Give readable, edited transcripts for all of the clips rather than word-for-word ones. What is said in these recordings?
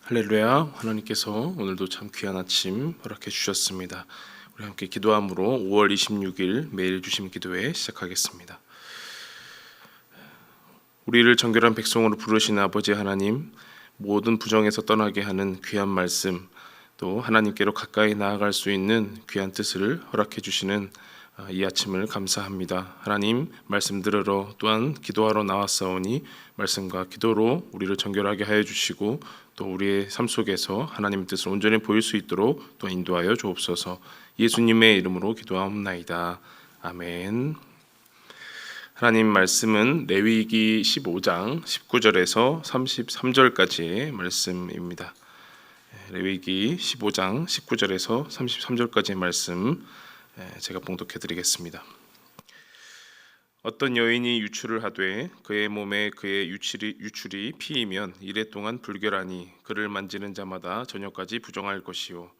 할렐루야. 하나님께서 오늘도 참 귀한 아침 허락해 주셨습니다. 우리 함께 기도함으로 5월 26일 매일 주심 기도회 시작하겠습니다. 우리를 정결한 백성으로 부르신 아버지 하나님, 모든 부정에서 떠나게 하는 귀한 말씀, 또 하나님께로 가까이 나아갈 수 있는 귀한 뜻을 허락해 주시는 이 아침을 감사합니다. 하나님, 말씀 들으러 또한 기도하러 나왔사오니 말씀과 기도로 우리를 정결하게 하여 주시고 또 우리의 삶 속에서 하나님의 뜻을 온전히 보일 수 있도록 또 인도하여 주옵소서. 예수님의 이름으로 기도하옵나이다. 아멘. 하나님 말씀은 레위기 15장 19절에서 33절까지의 말씀입니다. 레위기 15장 19절에서 33절까지의 말씀 제가 봉독해 드리겠습니다. 어떤 여인이 유출을 하되 그의 몸에 그의 유출이 피이면 이래 동안 불결하니 그를 만지는 자마다 저녁까지 부정할 것이요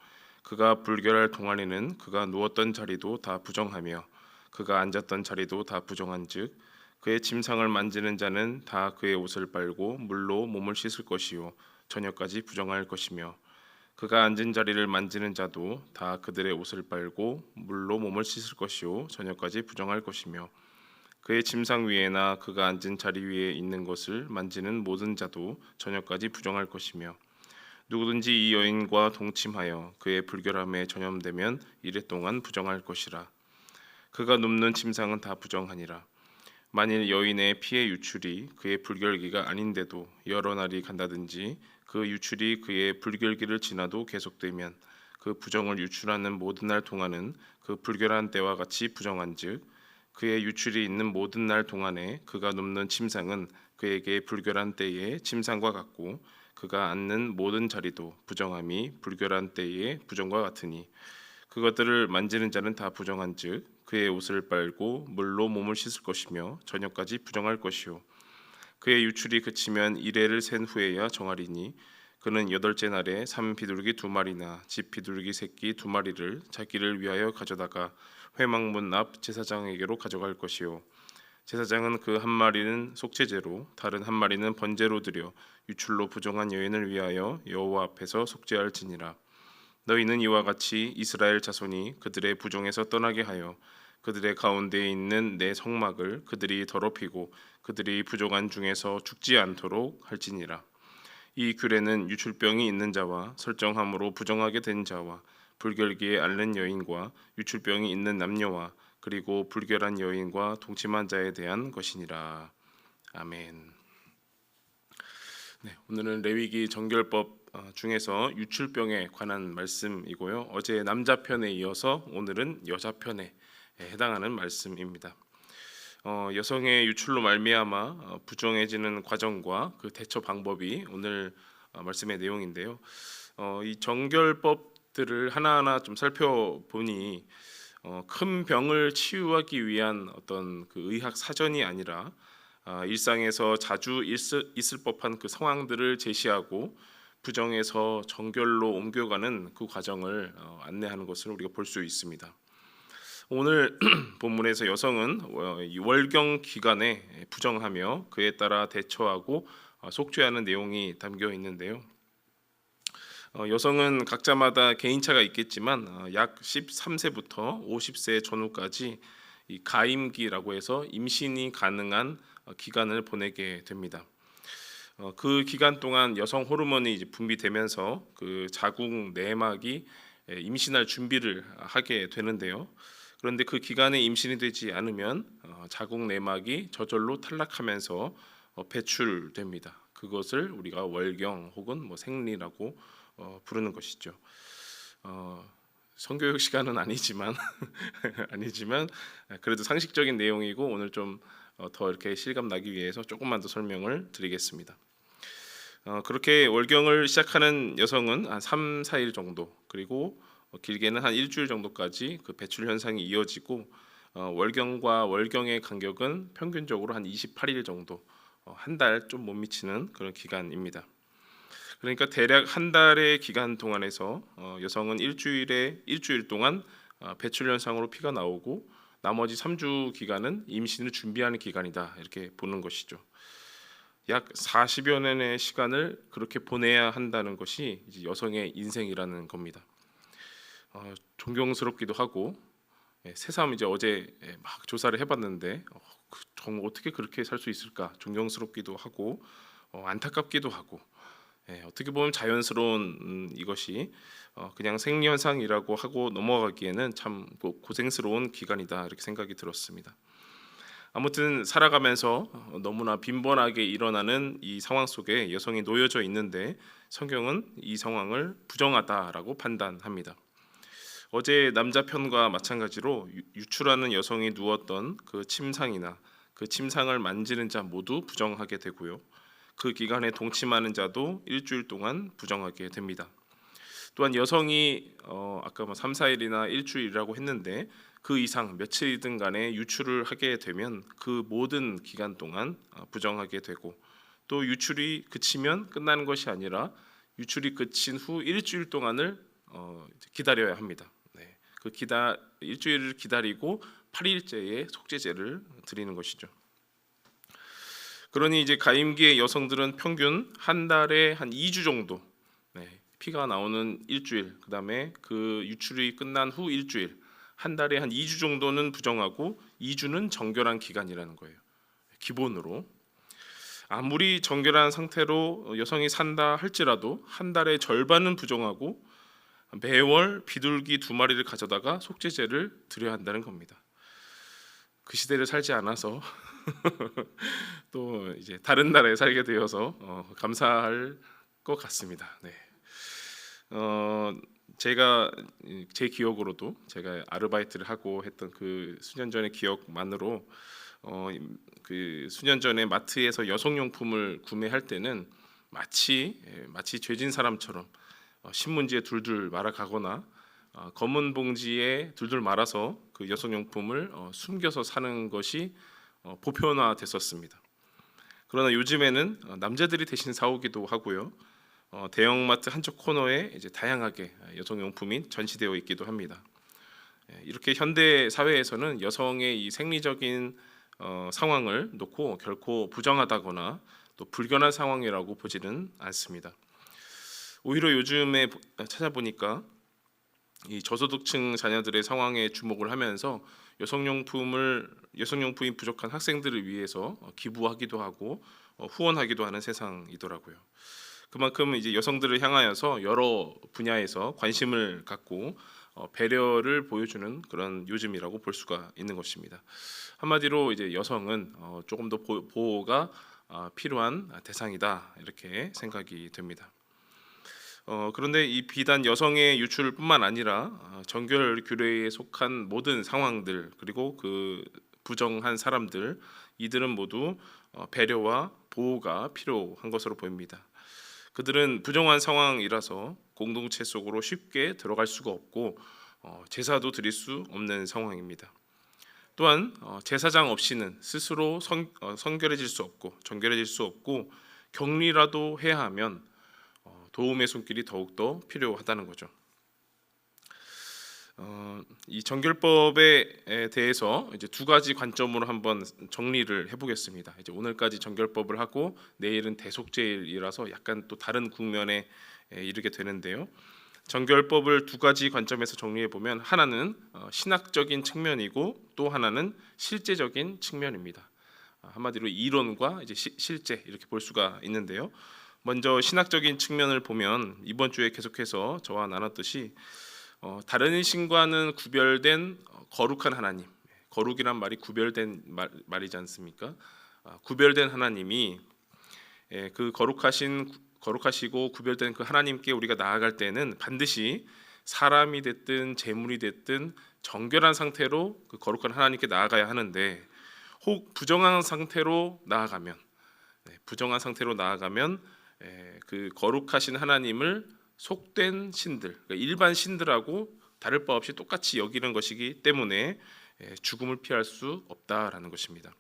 그가 불결할 동안에는 그가 누웠던 자리도 다 부정하며 그가 앉았던 자리도 다 부정한즉 그의 침상을 만지는 자는 다 그의 옷을 빨고 물로 몸을 씻을 것이요 저녁까지 부정할 것이며 그가 앉은 자리를 만지는 자도 다 그들의 옷을 빨고 물로 몸을 씻을 것이요 저녁까지 부정할 것이며 그의 침상 위에나 그가 앉은 자리 위에 있는 것을 만지는 모든 자도 저녁까지 부정할 것이며 누구든지 이 여인과 동침하여 그의 불결함에 전염되면 이래 동안 부정할 것이라. 그가 눕는 침상은 다 부정하니라. 만일 여인의 피의 유출이 그의 불결기가 아닌데도 여러 날이 간다든지 그 유출이 그의 불결기를 지나도 계속되면 그 부정을 유출하는 모든 날 동안은 그 불결한 때와 같이 부정한즉 그의 유출이 있는 모든 날 동안에 그가 눕는 침상은 그에게 불결한 때의 침상과 같고 그가 앉는 모든 자리도 부정함이 불결한 때의 부정과 같으니 그것들을 만지는 자는 다 부정한즉 그의 옷을 빨고 물로 몸을 씻을 것이며 저녁까지 부정할 것이요 그의 유출이 그치면 이레를 센 후에야 정하리니 그는 여덟째 날에 삼 비둘기 2마리나 집 비둘기 새끼 2마리를 자기를 위하여 가져다가 회막문 앞 제사장에게로 가져갈 것이요 제사장은 그 한 마리는 속죄제로 다른 한 마리는 번제로 드려 유출로 부정한 여인을 위하여 여호와 앞에서 속죄할지니라. 너희는 이와 같이 이스라엘 자손이 그들의 부정에서 떠나게 하여 그들의 가운데에 있는 내 성막을 그들이 더럽히고 그들이 부정한 중에서 죽지 않도록 할지니라. 이 규례는 유출병이 있는 자와 설정함으로 부정하게 된 자와 불결기에 앓는 여인과 유출병이 있는 남녀와 그리고 불결한 여인과 동침한 자에 대한 것이니라. 아멘. 오늘은 레위기 정결법 중에서 유출병에 관한 말씀이고요. 어제 남자 편에 이어서 오늘은 여자 편에 해당하는 말씀입니다. 여성의 유출로 말미암아 부정해지는 과정과 그 대처 방법이 오늘 말씀의 내용인데요. 이 정결법들을 하나하나 좀 살펴보니 큰 병을 치유하기 위한 어떤 그 의학 사전이 아니라 일상에서 자주 있을 법한 그 상황들을 제시하고 부정에서 정결로 옮겨가는 그 과정을 안내하는 것을 우리가 볼 수 있습니다. 오늘 본문에서 여성은 월경 기간에 부정하며 그에 따라 대처하고 속죄하는 내용이 담겨 있는데요. 여성은 각자마다 개인차가 있겠지만 약 13세부터 50세 전후까지 이 가임기라고 해서 임신이 가능한 기간을 보내게 됩니다. 그 기간 동안 여성 호르몬이 이제 분비되면서 그 자궁 내막이 임신할 준비를 하게 되는데요. 그런데 그 기간에 임신이 되지 않으면 자궁 내막이 저절로 탈락하면서 배출됩니다. 그것을 우리가 월경 혹은 뭐 생리라고 부르는 것이죠. 성교육 시간은 아니지만 그래도 상식적인 내용이고 오늘 좀 더 이렇게 실감 나기 위해서 조금만 더 설명을 드리겠습니다. 그렇게 월경을 시작하는 여성은 한 3, 4일 정도 그리고 길게는 한 일주일 정도까지 그 배출 현상이 이어지고 월경과 월경의 간격은 평균적으로 한 28일 정도 한 달 좀 못 미치는 그런 기간입니다. 그러니까 대략 한 달의 기간 동안에서 여성은 일주일 동안 배출 현상으로 피가 나오고 나머지 3주 기간은 임신을 준비하는 기간이다 이렇게 보는 것이죠. 약 40여 년의 시간을 그렇게 보내야 한다는 것이 이제 여성의 인생이라는 겁니다. 존경스럽기도 하고 새삼 이제 어제 막 조사를 해봤는데 정말 어떻게 그렇게 살 수 있을까 존경스럽기도 하고 안타깝기도 하고 어떻게 보면 자연스러운 이것이 그냥 생리현상이라고 하고 넘어가기에는 참 고생스러운 기간이다 이렇게 생각이 들었습니다. 아무튼 살아가면서 너무나 빈번하게 일어나는 이 상황 속에 여성이 놓여져 있는데 성경은 이 상황을 부정하다라고 판단합니다. 어제 남자 편과 마찬가지로 유출하는 여성이 누웠던 그 침상이나 그 침상을 만지는 자 모두 부정하게 되고요. 그 기간에 동침하는 자도 일주일 동안 부정하게 됩니다. 또한 여성이 아까 3, 4일이나 일주일이라고 했는데 그 이상 며칠이든 간에 유출을 하게 되면 그 모든 기간 동안 부정하게 되고 또 유출이 그치면 끝나는 것이 아니라 유출이 그친 후 일주일 동안을 기다려야 합니다. 그 일주일을 기다리고 8일째에 속죄제를 드리는 것이죠. 그러니 이제 가임기의 여성들은 평균 한 달에 한 2주 정도 피가 나오는 일주일, 그다음에 그 유출이 끝난 후 일주일, 한 달에 한 2주 정도는 부정하고 2주는 정결한 기간이라는 거예요. 기본으로. 아무리 정결한 상태로 여성이 산다 할지라도 한 달에 절반은 부정하고 매월 비둘기 2마리를 가져다가 속죄제를 드려야 한다는 겁니다. 그 시대를 살지 않아서 또 이제 다른 나라에 살게 되어서 감사할 것 같습니다. 제가 제 기억으로도 제가 아르바이트를 하고 했던 그 수년 전의 기억만으로 그 수년 전에 마트에서 여성용품을 구매할 때는 마치 죄진 사람처럼 신문지에 둘둘 말아가거나 검은 봉지에 둘둘 말아서 그 여성용품을 숨겨서 사는 것이 보편화됐었습니다. 그러나 요즘에는 남자들이 대신 사오기도 하고요. 대형마트 한쪽 코너에 이제 다양하게 여성용품이 전시되어 있기도 합니다. 이렇게 현대 사회에서는 여성의 이 생리적인 상황을 놓고 결코 부정하다거나 또 불견한 상황이라고 보지는 않습니다. 오히려 요즘에 찾아보니까 이 저소득층 자녀들의 상황에 주목을 하면서 여성용품이 부족한 학생들을 위해서 기부하기도 하고 후원하기도 하는 세상이더라고요. 그만큼 이제 여성들을 향하여서 여러 분야에서 관심을 갖고 배려를 보여주는 그런 요즘이라고 볼 수가 있는 것입니다. 한마디로 이제 여성은 조금 더 보호가 필요한 대상이다 이렇게 생각이 됩니다. 그런데 이 비단 여성의 유출뿐만 아니라 정결 규례에 속한 모든 상황들 그리고 그 부정한 사람들 이들은 모두 배려와 보호가 필요한 것으로 보입니다. 그들은 부정한 상황이라서 공동체 속으로 쉽게 들어갈 수가 없고 제사도 드릴 수 없는 상황입니다. 또한 제사장 없이는 스스로 정결해질 수 없고 격리라도 해야 하면 도움의 손길이 더욱더 필요하다는 거죠. 이 정결법에 대해서 이제 두 가지 관점으로 한번 정리를 해보겠습니다. 이제 오늘까지 정결법을 하고 내일은 대속죄일이라서 약간 또 다른 국면에 이르게 되는데요. 정결법을 두 가지 관점에서 정리해 보면 하나는 신학적인 측면이고 또 하나는 실제적인 측면입니다. 한마디로 이론과 이제 실제 이렇게 볼 수가 있는데요. 먼저 신학적인 측면을 보면 이번 주에 계속해서 저와 나눴듯이 다른 신과는 구별된 거룩한 하나님, 거룩이란 말이 구별된 말이지 않습니까? 구별된 하나님이 그 거룩하시고 구별된 그 하나님께 우리가 나아갈 때는 반드시 사람이 됐든 재물이 됐든 정결한 상태로 그 거룩한 하나님께 나아가야 하는데 혹 부정한 상태로 나아가면 그 거룩하신 하나님을 속된 신들, 그러니까 일반 신들하고 다를 바 없이 똑같이 여기는 것이기 때문에 죽음을 피할 수 없다라는 것입니다.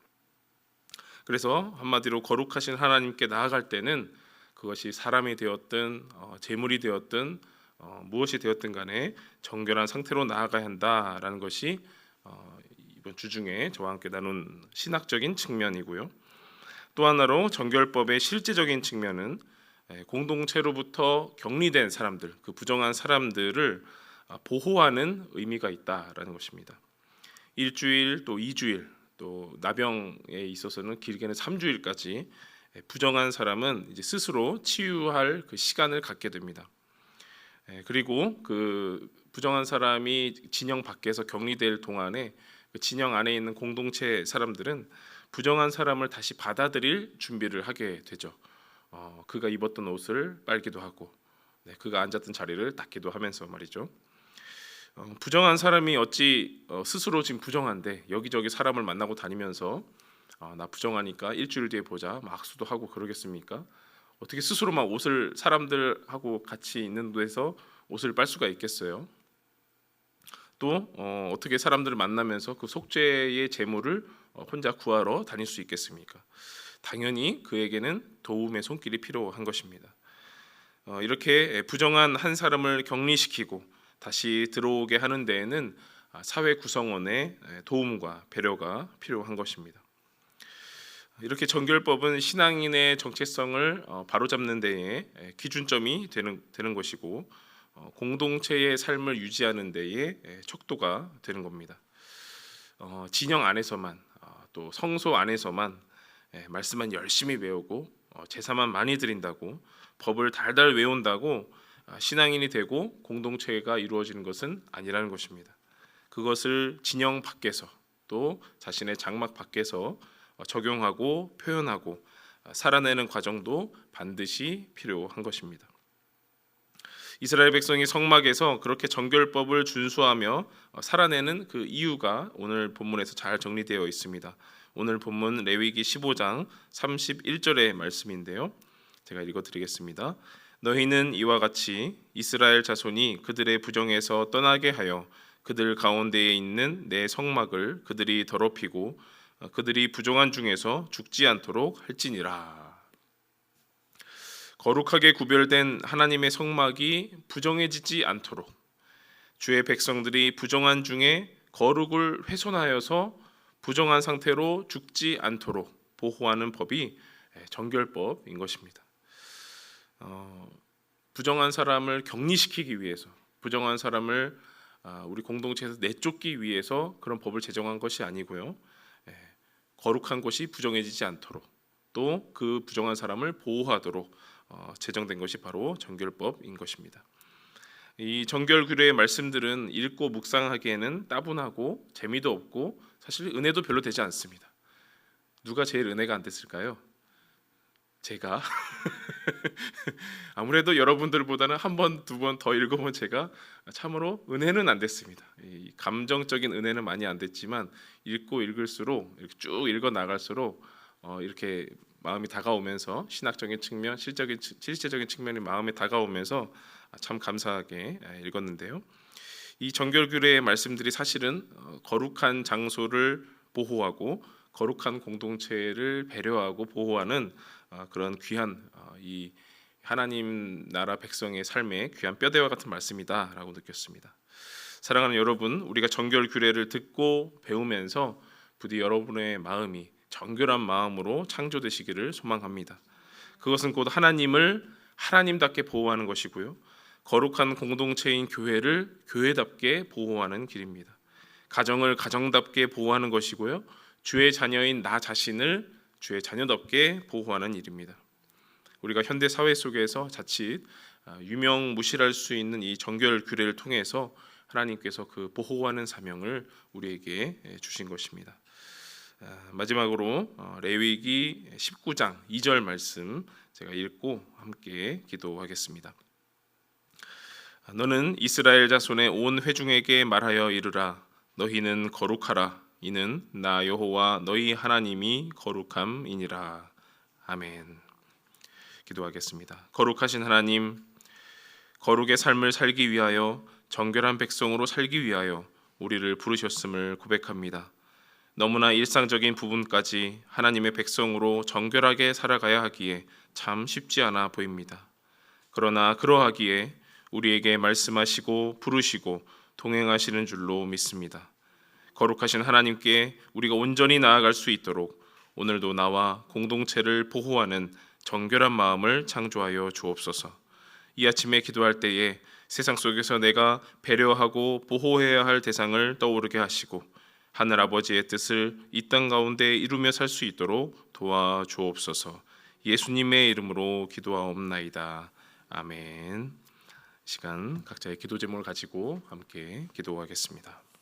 그래서 한마디로 거룩하신 하나님께 나아갈 때는 그 그것이 사람이 되었든 재물이 되었든 무엇이 되었든 간에 정결한 상태로 나아가야 한다라는 것이 이번 주중에 저와 함께 나눈 신학적인 측면이고요. 또 하나로 정결법의 실제적인 측면은 공동체로부터 격리된 사람들, 그 부정한 사람들을 보호하는 의미가 있다라는 것입니다. 일주일 또 2주일 또 나병에 있어서는 길게는 3주일까지 부정한 사람은 이제 스스로 치유할 그 시간을 갖게 됩니다. 그리고 그 부정한 사람이 진영 밖에서 격리될 동안에 그 진영 안에 있는 공동체 사람들은 부정한 사람을 다시 받아들일 준비를 하게 되죠. 그가 입었던 옷을 빨기도 하고, 그가 앉았던 자리를 닦기도 하면서 말이죠. 부정한 사람이 어찌 스스로 지금 부정한데 여기저기 사람을 만나고 다니면서 나 부정하니까 일주일 뒤에 보자 막 악수도 하고 그러겠습니까? 어떻게 스스로 막 옷을 사람들하고 같이 있는 데서 옷을 빨 수가 있겠어요? 또 어떻게 사람들을 만나면서 그 속죄의 제물을 혼자 구하러 다닐 수 있겠습니까? 당연히 그에게는 도움의 손길이 필요한 것입니다. 이렇게 부정한 한 사람을 격리시키고 다시 들어오게 하는 데에는 사회 구성원의 도움과 배려가 필요한 것입니다. 이렇게 정결법은 신앙인의 정체성을 바로잡는 데에 기준점이 되는 것이고 공동체의 삶을 유지하는 데에 척도가 되는 겁니다. 진영 안에서만 또 성소 안에서만 말씀만 열심히 외우고 제사만 많이 드린다고 법을 달달 외운다고 신앙인이 되고 공동체가 이루어지는 것은 아니라는 것입니다. 그것을 진영 밖에서 또 자신의 장막 밖에서 적용하고 표현하고 살아내는 과정도 반드시 필요한 것입니다. 이스라엘 백성이 성막에서 그렇게 정결법을 준수하며 살아내는 그 이유가 오늘 본문에서 잘 정리되어 있습니다. 오늘 본문 레위기 15장 31절의 말씀인데요. 제가 읽어드리겠습니다. 너희는 이와 같이 이스라엘 자손이 그들의 부정에서 떠나게 하여 그들 가운데에 있는 내 성막을 그들이 더럽히고 그들이 부정한 중에서 죽지 않도록 할지니라. 거룩하게 구별된 하나님의 성막이 부정해지지 않도록 주의 백성들이 부정한 중에 거룩을 훼손하여서 부정한 상태로 죽지 않도록 보호하는 법이 정결법인 것입니다. 부정한 사람을 격리시키기 위해서, 부정한 사람을 우리 공동체에서 내쫓기 위해서 그런 법을 제정한 것이 아니고요. 거룩한 것이 부정해지지 않도록 또 그 부정한 사람을 보호하도록 제정된 것이 바로 정결법인 것입니다. 이 정결규례의 말씀들은 읽고 묵상하기에는 따분하고 재미도 없고 사실 은혜도 별로 되지 않습니다. 누가 제일 은혜가 안 됐을까요? 제가 아무래도 여러분들보다는 한 번, 두 번 더 읽어본 제가 참으로 은혜는 안 됐습니다. 이 감정적인 은혜는 많이 안 됐지만 읽고 읽을수록 이렇게 쭉 읽어 나갈수록 이렇게 마음이 다가오면서 신학적인 측면, 실제적인 측면이 마음에 다가오면서 참 감사하게 읽었는데요. 이 정결규례의 말씀들이 사실은 거룩한 장소를 보호하고 거룩한 공동체를 배려하고 보호하는 그런 귀한 이 하나님 나라 백성의 삶의 귀한 뼈대와 같은 말씀이다라고 느꼈습니다. 사랑하는 여러분, 우리가 정결 규례를 듣고 배우면서 부디 여러분의 마음이 정결한 마음으로 창조되시기를 소망합니다. 그것은 곧 하나님을 하나님답게 보호하는 것이고요. 거룩한 공동체인 교회를 교회답게 보호하는 길입니다. 가정을 가정답게 보호하는 것이고요. 주의 자녀인 나 자신을 주의 자녀답게 보호하는 일입니다. 우리가 현대 사회 속에서 자칫 유명무실할 수 있는 이 정결 규례를 통해서 하나님께서 그 보호하는 사명을 우리에게 주신 것입니다. 마지막으로 레위기 19장 2절 말씀 제가 읽고 함께 기도하겠습니다. 너는 이스라엘 자손의 온 회중에게 말하여 이르라. 너희는 거룩하라. 이는 나 여호와 너희 하나님이 거룩함이니라. 아멘. 기도하겠습니다. 거룩하신 하나님, 거룩의 삶을 살기 위하여 정결한 백성으로 살기 위하여 우리를 부르셨음을 고백합니다. 너무나 일상적인 부분까지 하나님의 백성으로 정결하게 살아가야 하기에 참 쉽지 않아 보입니다. 그러나 그러하기에 우리에게 말씀하시고 부르시고 동행하시는 줄로 믿습니다. 거룩하신 하나님께 우리가 온전히 나아갈 수 있도록 오늘도 나와 공동체를 보호하는 정결한 마음을 창조하여 주옵소서. 이 아침에 기도할 때에 세상 속에서 내가 배려하고 보호해야 할 대상을 떠오르게 하시고 하늘 아버지의 뜻을 이 땅 가운데 이루며 살 수 있도록 도와주옵소서. 예수님의 이름으로 기도하옵나이다. 아멘. 시간 각자의 기도 제목을 가지고 함께 기도하겠습니다.